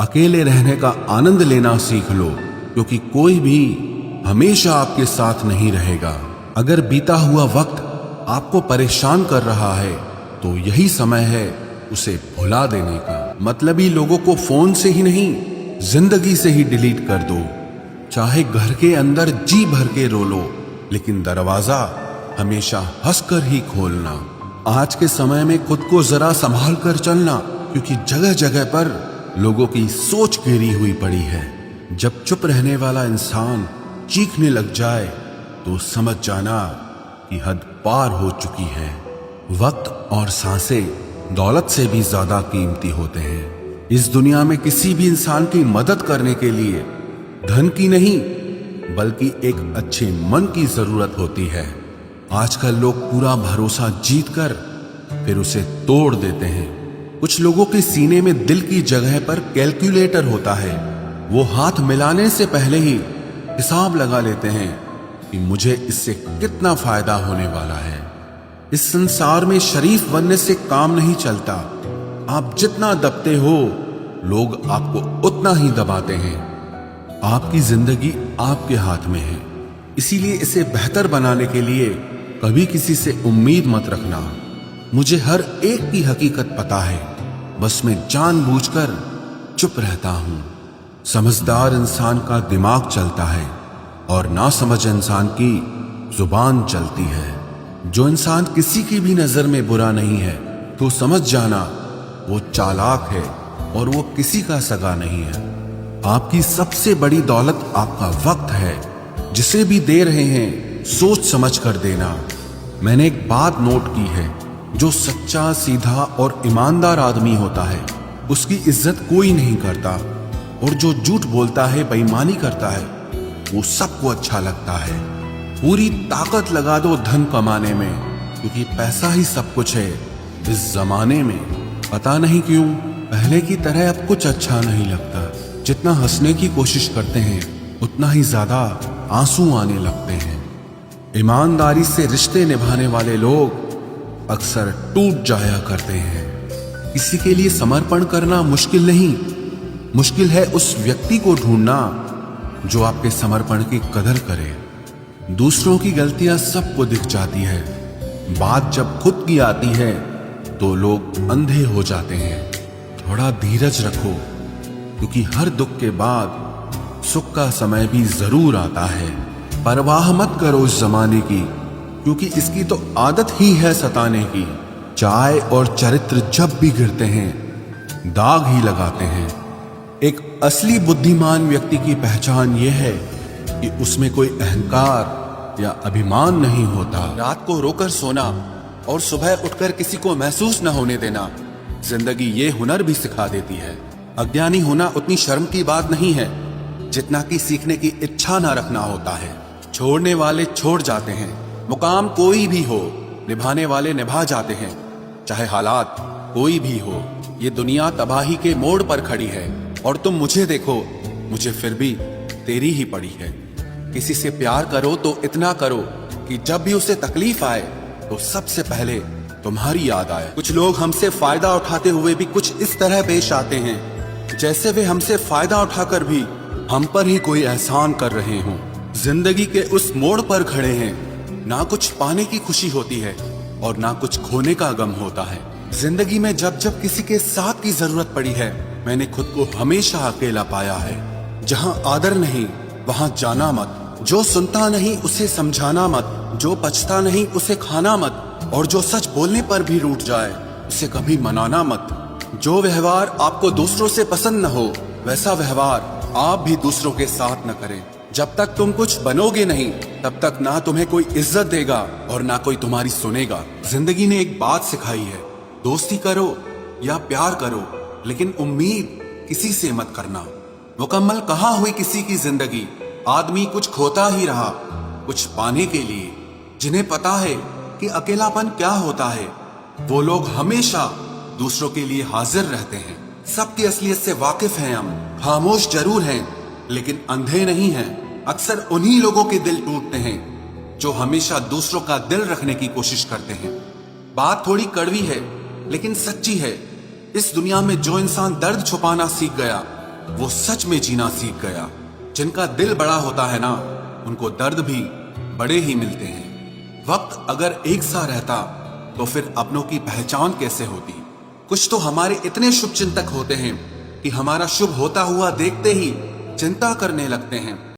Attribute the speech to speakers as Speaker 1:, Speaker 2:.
Speaker 1: अकेले रहने का आनंद लेना सीख लो, क्योंकि कोई भी हमेशा आपके साथ नहीं रहेगा। अगर बीता हुआ वक्त आपको परेशान कर रहा है तो यही समय है उसे भुला देने का। मतलबी लोगों को फोन से ही नहीं, जिंदगी से ही डिलीट कर दो। चाहे घर के अंदर जी भर के रो लो, लेकिन दरवाजा हमेशा हंसकर ही खोलना। आज के समय में खुद को जरा संभाल कर चलना, क्योंकि जगह जगह पर लोगों की सोच घेरी हुई पड़ी है। जब चुप रहने वाला इंसान चीखने लग जाए तो समझ जाना कि हद पार हो चुकी है। वक्त और सांसें दौलत से भी ज्यादा कीमती होते हैं। इस दुनिया में किसी भी इंसान की मदद करने के लिए धन की नहीं, बल्कि एक अच्छे मन की जरूरत होती है। आजकल लोग पूरा भरोसा जीतकर फिर उसे तोड़ देते हैं। कुछ लोगों के सीने में दिल की जगह पर कैलकुलेटर होता है। वो हाथ मिलाने से पहले ही हिसाब लगा लेते हैं कि मुझे इससे कितना फायदा होने वाला है। इस संसार में शरीफ बनने से काम नहीं चलता। आप जितना दबते हो, लोग आपको उतना ही दबाते हैं। आपकी जिंदगी आपके हाथ में है, इसीलिए इसे बेहतर बनाने के लिए कभी किसी से उम्मीद मत रखना। मुझे हर एक की हकीकत पता है, बस मैं जानबूझकर चुप रहता हूं। समझदार इंसान का दिमाग चलता है और नासमझ इंसान की जुबान चलती है। जो इंसान किसी की भी नजर में बुरा नहीं है तो समझ जाना वो चालाक है और वो किसी का सगा नहीं है। आपकी सबसे बड़ी दौलत आपका वक्त है। जिसे भी दे रहे हैं सोच समझ कर देना। मैंने एक बात नोट की है, जो सच्चा, सीधा और ईमानदार आदमी होता है उसकी इज्जत कोई नहीं करता, और जो झूठ बोलता है, बेईमानी करता है, वो सबको अच्छा लगता है। पूरी ताकत लगा दो धन कमाने में, क्योंकि पैसा ही सब कुछ है इस जमाने में। पता नहीं क्यों पहले की तरह अब कुछ अच्छा नहीं लगता। जितना हंसने की कोशिश करते हैं उतना ही ज्यादा आंसू आने लगते हैं। ईमानदारी से रिश्ते निभाने वाले लोग अक्सर टूट जाया करते हैं। किसी के लिए समर्पण करना मुश्किल नहीं, मुश्किल है उस व्यक्ति को ढूंढना जो आपके समर्पण की कदर करे। दूसरों की गलतियां सबको दिख जाती है, बात जब खुद की आती है तो लोग अंधे हो जाते हैं। थोड़ा धीरज रखो, क्योंकि हर दुख के बाद सुख का समय भी जरूर आता है। परवाह मत करो इस जमाने की, क्योंकि इसकी तो आदत ही है सताने की। चाय और चरित्र जब भी गिरते हैं दाग ही लगाते हैं। एक असली बुद्धिमान व्यक्ति की पहचान यह है कि उसमें कोई अहंकार या अभिमान नहीं होता। रात को रोकर सोना और सुबह उठकर किसी को महसूस न होने देना जिंदगी ये हुनर भी सिखा देती है। अज्ञानी होना उतनी शर्म की बात नहीं है जितना कि सीखने की इच्छा ना रखना होता है। छोड़ने वाले छोड़ जाते हैं, मुकाम कोई भी हो, निभाने वाले निभा जाते हैं। चाहे हालात कोई भी हो, ये दुनिया तबाही के मोड़ पर खड़ी है और तुम मुझे देखो, मुझे फिर भी तेरी ही पड़ी है। किसी से प्यार करो तो इतना करो कि जब भी उसे तकलीफ आए तो सबसे पहले तुम्हारी याद आए। कुछ लोग हमसे फायदा उठाते हुए भी कुछ इस तरह पेश आते हैं जैसे वे हमसे फायदा उठाकर भी हम पर ही कोई एहसान कर रहे हों। जिंदगी के उस मोड़ पर खड़े हैं, ना कुछ पाने की खुशी होती है और ना कुछ खोने का गम होता है। जिंदगी में जब जब किसी के साथ की जरूरत पड़ी है, मैंने खुद को हमेशा अकेला पाया है। जहां आदर नहीं वहां जाना मत, जो सुनता नहीं उसे समझाना मत, जो पछता नहीं उसे खाना मत, और जो सच बोलने पर भी रूठ जाए उसे कभी मनाना मत। जो व्यवहार आपको दूसरों से पसंद न हो वैसा व्यवहार आप भी दूसरों के साथ न करें। जब तक तुम कुछ बनोगे नहीं तब तक ना तुम्हें कोई इज्जत देगा और ना कोई तुम्हारी सुनेगा। जिंदगी ने एक बात सिखाई है, दोस्ती करो या प्यार करो, लेकिन उम्मीद किसी से मत करना। मुकम्मल कहाँ हुई किसी की जिंदगी, आदमी कुछ खोता ही रहा कुछ पाने के लिए। जिन्हें पता है कि अकेलापन क्या होता है, वो लोग हमेशा दूसरों के लिए हाजिर रहते हैं। सबकी असलियत से वाकिफ हैं हम, खामोश जरूर हैं लेकिन अंधे नहीं हैं। अक्सर उन्हीं लोगों के दिल टूटते हैं जो हमेशा दूसरों का दिल रखने की कोशिश करते हैं। बात थोड़ी कड़वी है लेकिन सच्ची है। इस दुनिया में जो इंसान दर्द छुपाना सीख गया वो सच में जीना सीख गया। जिनका दिल बड़ा होता है ना, उनको दर्द भी बड़े ही मिलते हैं। वक्त अगर एक सा रहता तो फिर अपनों की पहचान कैसे होती। कुछ तो हमारे इतने शुभ चिंतक होते हैं कि हमारा शुभ होता हुआ देखते ही चिंता करने लगते हैं।